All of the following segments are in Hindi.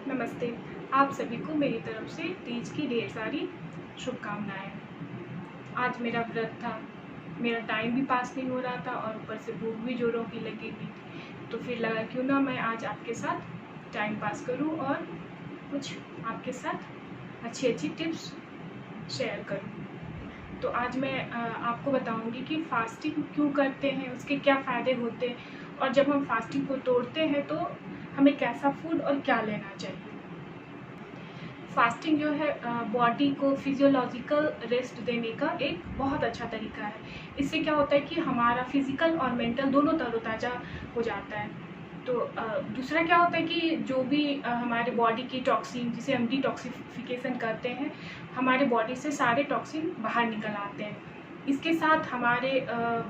नमस्ते। आप सभी को मेरी तरफ से तीज की ढेर सारी शुभकामनाएँ। आज मेरा व्रत था, मेरा टाइम भी पास नहीं हो रहा था और ऊपर से भूख भी ज़ोरों की लगी हुई थी। तो फिर लगा क्यों ना मैं आज आपके साथ टाइम पास करूं और कुछ आपके साथ अच्छी-अच्छी टिप्स शेयर करूं। तो आज मैं आपको बताऊंगी कि फास्टिंग क्यों करते हैं, उसके क्या फ़ायदे होते हैं और जब हम फास्टिंग को तोड़ते हैं तो हमें कैसा फूड और क्या लेना चाहिए। फास्टिंग जो है बॉडी को फिजियोलॉजिकल रेस्ट देने का एक बहुत अच्छा तरीका है। इससे क्या होता है कि हमारा फिजिकल और मेंटल दोनों तरोताज़ा हो जाता है। तो दूसरा क्या होता है कि जो भी हमारे बॉडी की टॉक्सिन जिसे हम डिटॉक्सिफिकेशन करते हैं, हमारे बॉडी से सारे टॉक्सिन बाहर निकल आते हैं। इसके साथ हमारे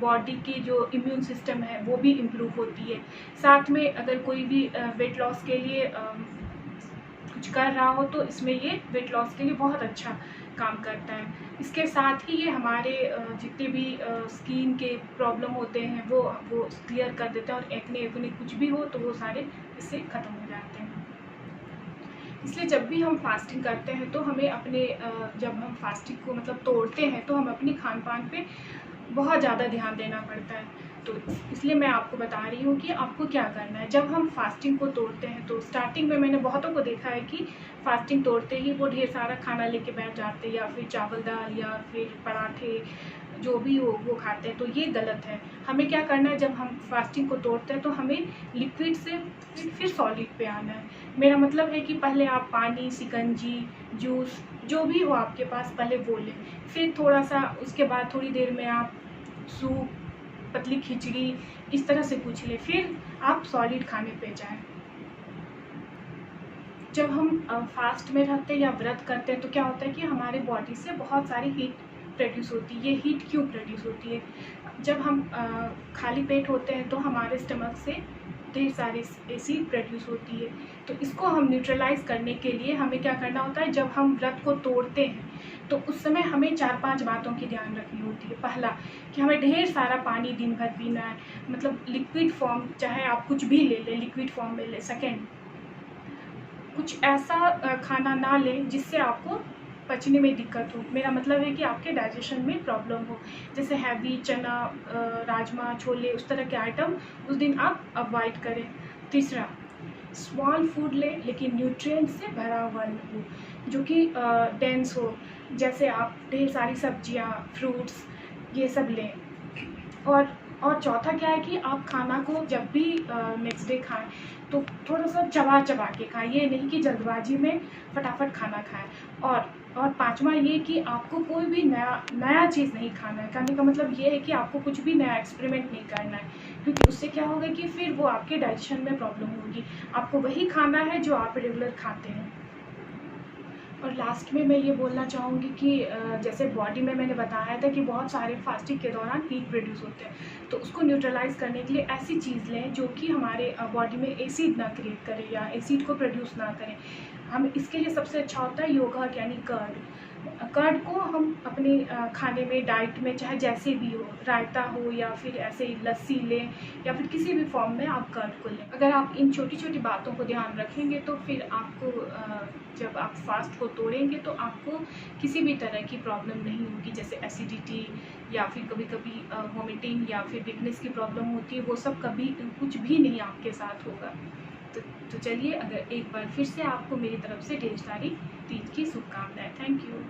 बॉडी की जो इम्यून सिस्टम है वो भी इम्प्रूव होती है। साथ में अगर कोई भी वेट लॉस के लिए कुछ कर रहा हो तो इसमें ये वेट लॉस के लिए बहुत अच्छा काम करता है। इसके साथ ही ये हमारे जितने भी स्किन के प्रॉब्लम होते हैं वो क्लियर कर देता है और एक्ने कुछ भी हो तो वो सारे इससे ख़त्म हो जाते हैं। इसलिए जब भी हम फास्टिंग करते हैं तो हमें अपने जब हम फास्टिंग को मतलब तोड़ते हैं तो हम अपनी खान पान पे बहुत ज़्यादा ध्यान देना पड़ता है। तो इसलिए मैं आपको बता रही हूँ कि आपको क्या करना है। जब हम फास्टिंग को तोड़ते हैं तो स्टार्टिंग में मैंने बहुतों को देखा है कि फास्टिंग तोड़ते ही वो ढेर सारा खाना लेके बैठ जाते हैं या फिर चावल दाल या फिर पराठे जो भी हो वो खाते हैं। तो ये गलत है। हमें क्या करना है, जब हम फास्टिंग को तोड़ते हैं तो हमें लिक्विड से फिर सॉलिड पे आना है। मेरा मतलब है कि पहले आप पानी, शिकंजी, जूस जो भी हो आपके पास पहले वो लें। फिर थोड़ा सा उसके बाद थोड़ी देर में आप सूप, पतली खिचड़ी इस तरह से कुछ लें, फिर आप सॉलिड खाने पे जाएं। जब हम फास्ट में रहते हैं या व्रत करते हैं तो क्या होता है कि हमारे बॉडी से बहुत सारी हीट प्रोड्यूस होती है। ये हीट क्यों प्रोड्यूस होती है? जब हम खाली पेट होते हैं तो हमारे स्टमक से ढेर सारी एसिड प्रोड्यूस होती है। तो इसको हम न्यूट्रलाइज करने के लिए हमें क्या करना होता है, जब हम व्रत को तोड़ते हैं तो उस समय हमें 4-5 बातों की ध्यान रखनी होती है। पहला कि हमें ढेर सारा पानी दिन भर पीना है, मतलब लिक्विड फॉर्म, चाहे आप कुछ भी ले लें लिक्विड फॉर्म में ले। सेकेंड, कुछ ऐसा खाना ना लें जिससे आपको पचने में दिक्कत हो। मेरा मतलब है कि आपके डाइजेशन में प्रॉब्लम हो, जैसे हैवी चना, राजमा, छोले उस तरह के आइटम उस दिन आप अवॉइड करें। तीसरा, स्मॉल फूड लें लेकिन न्यूट्रिएंट से भरा हुआ हो, जो कि डेंस हो, जैसे आप ढेर सारी सब्जियां, फ्रूट्स ये सब लें। और चौथा क्या है कि आप खाना को जब भी नेक्स्ट डे खाएं तो थोड़ा सा चबा चबा के खाएं, ये नहीं कि जल्दबाजी में फटाफट खाना खाएं। और पांचवा ये कि आपको कोई भी नया चीज़ नहीं खाना है। कहने का मतलब ये है कि आपको कुछ भी नया एक्सपेरिमेंट नहीं करना है, क्योंकि उससे क्या होगा कि फिर वो आपके डाइजेशन में प्रॉब्लम होगी। आपको वही खाना है जो आप रेगुलर खाते हैं। और लास्ट में मैं ये बोलना चाहूँगी कि जैसे बॉडी में मैंने बताया था कि बहुत सारे फास्टिंग के दौरान हीट प्रोड्यूस होते हैं, तो उसको न्यूट्रलाइज करने के लिए ऐसी चीज़ लें जो कि हमारे बॉडी में एसिड ना क्रिएट करे या एसिड को प्रोड्यूस ना करें। हम इसके लिए सबसे अच्छा होता है योगर्ट यानी कर्ड। कर्ड को हम अपने खाने में, डाइट में, चाहे जैसे भी हो, रायता हो या फिर ऐसे ही लस्सी लें या फिर किसी भी फॉर्म में आप कर्ड को लें। अगर आप इन छोटी छोटी बातों को ध्यान रखेंगे तो फिर आपको जब आप फास्ट को तोड़ेंगे तो आपको किसी भी तरह की प्रॉब्लम नहीं होगी, जैसे एसिडिटी या फिर कभी कभी वॉमिटिंग या फिर वीकनेस की प्रॉब्लम होती है, वो सब कभी कुछ भी नहीं आपके साथ होगा। तो चलिए, अगर एक बार फिर से आपको मेरी तरफ से ढेर सारी तीज की शुभकामनाएं। Thank you.